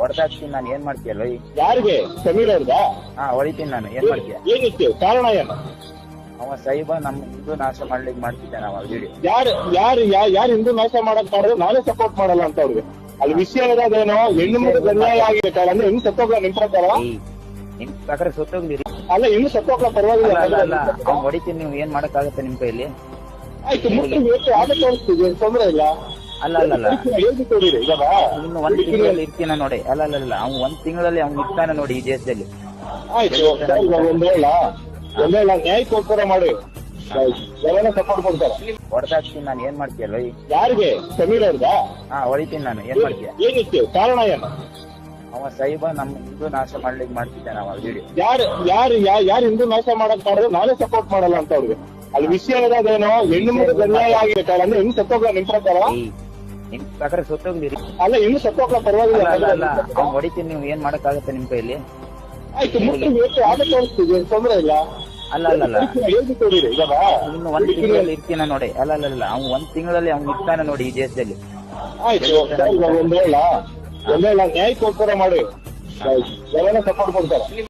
ಹೊಡೆದಾಕ್ತೀನಿ ನಾನು, ಏನ್ ಮಾಡ್ತೀಯಲ್ಲ? ಯಾರಿಗೆ? ಸಮೀರ್ ಅವ್ರದಾ? ಹಾ, ಹೊಡಿತೀನಿ ನಾನು, ಏನ್ ಮಾಡ್ತೀಯ? ಏನಿತ್ತು ಕಾರಣ ಏನು? ಅವ ಸೈಬ ನಮ್ ಹಿಂದೂ ನಾಶ ಮಾಡ್ಲಿಕ್ಕೆ ಮಾಡ್ತಿದ್ದಾನೆ ಅವ ವಿಡಿಯೋ. ಯಾರು ಹಿಂದೂ ನಾಶ ಮಾಡಕ್ ಮಾಡಿದ್ರೆ ನಾನೇ ಸಪೋರ್ಟ್ ಮಾಡಲ್ಲ ಅಂತ ಅವ್ರಿಗೆ. ಅಲ್ಲಿ ವಿಷಯ ಇರೋದೇನೋ, ಹೆಣ್ಣು ಮಗು ಅನ್ಯಾಯ ಆಗಿದೆ ಕಾರಣ ಅಂದ್ರೆ ಹೆಣ್ಣು ಸತ್ತೋಗ್ಲ ನಿಮ್ ಪ್ರಕಾರ? ನಿಮ್ ಪ್ರಕಾರ ಸತ್ತೋಗ್ಲಿರಿ. ಅಲ್ಲ, ಇನ್ನು ಸತ್ತೋಗ್ಲ ಪರವಾಗಿಲ್ಲ. ಅವ್ನು ಹೊಡಿತೀನಿ, ನೀವು ಏನ್ ಮಾಡಕ್ಕಾಗತ್ತೆ ನಿಮ್ ಕೈಲಿ? ಆಯ್ತು, ಮುಟ್ಟು ಆಗ ತೋರಿಸ್ತೀವಿ, ತೊಂದ್ರೆ ಇಲ್ಲ. ಅಲ್ಲ ಹೇಳ್ತಿ ಕೊಡಿರಿ ಇವಾಗ. ಇನ್ನು ಒಂದ್ ತಿಂಗಳಲ್ಲಿ ಇರ್ತೀನ ನೋಡಿ. ಅಲ್ಲ ಅವ್ನು ಒಂದ್ ತಿಂಗಳಲ್ಲಿ ಅವ್ನು ಇರ್ತಾನೆ ನೋಡಿ ಈ ದೇಶದಲ್ಲಿ. ಆಯ್ತು, ಒಂದೇಳ ನ್ಯಾಯಕ್ಕೋಸ್ಕರ ಮಾಡಿ ಎಲ್ಲ ಸಪೋರ್ಟ್ ಕೊಡ್ತಾರೆ. ಹೊಡೆದಾಕ್ತೀನಿ ನಾನು, ಏನ್ ಮಾಡ್ತೀಯಲ್ಲ? ಯಾರಿಗೆ? ಸಮೀರ್ ಅವ್ರದಾ? ಹಾ, ಹೊಡಿತೀನಿ ನಾನು, ಏನ್ ಮಾಡ್ತೀಯ? ಏನಿತ್ತು ಕಾರಣ ಏನು? ಅವ ಸೈಬ ನಮ್ ಹಿಂದೂ ನಾಶ ಮಾಡ್ಲಿಕ್ಕೆ ಮಾಡ್ತಿದ್ದಾನೆ ಅವ ವಿಡಿಯೋ. ಯಾರು ಹಿಂದೂ ನಾಶ ಮಾಡಕ್ ಮಾಡಿದ್ರೆ ನಾನೇ ಸಪೋರ್ಟ್ ಮಾಡಲ್ಲ ಅಂತ ಅವ್ರಿಗೆ. ಅಲ್ಲಿ ವಿಷಯ ಇರೋದೇನೋ, ಹೆಣ್ಣು ಮಗು ಅನ್ಯಾಯ ಆಗಿದೆ ಕಾರಣ ಅಂದ್ರೆ ಇನ್ನು ಸತ್ತೋಗ್ಲ ನಿಮ್ ಪ್ರಕಾರ? ನಿಮ್ ಪ್ರಕಾರ ಸತ್ತೋಗ್ಲಿರಿ. ಅಲ್ಲ, ಇನ್ನು ಸತ್ತೋಗ್ಲ ಪರವಾಗಿಲ್ಲ. ಅವ್ನು ಹೊಡಿತೀನಿ, ನೀವು ಏನ್ ಮಾಡಕ್ಕಾಗತ್ತೆ ನಿಮ್ ಕೈಲಿ? ಆಯ್ತು, ಮುಟ್ಟು ಆಗ ತೋರಿಸ್ತೀವಿ, ತೊಂದ್ರೆ ಇಲ್ಲ. ಅಲ್ಲ ಹೇಳ್ತಿ ಕೊಡಿರಿ ಇವಾಗ. ಇನ್ನು ಒಂದ್ ತಿಂಗಳಲ್ಲಿ ಇರ್ತೀನ ನೋಡಿ. ಅಲ್ಲ ಅವ್ನು ಒಂದ್ ತಿಂಗಳಲ್ಲಿ ಅವ್ನು ಇರ್ತಾನೆ ನೋಡಿ ಈ ದೇಶದಲ್ಲಿ. ಆಯ್ತು, ಒಂದೇಳ ನ್ಯಾಯಕ್ಕೋಸ್ಕರ ಮಾಡಿ ಎಲ್ಲ ಸಪೋರ್ಟ್ ಕೊಡ್ತಾರೆ.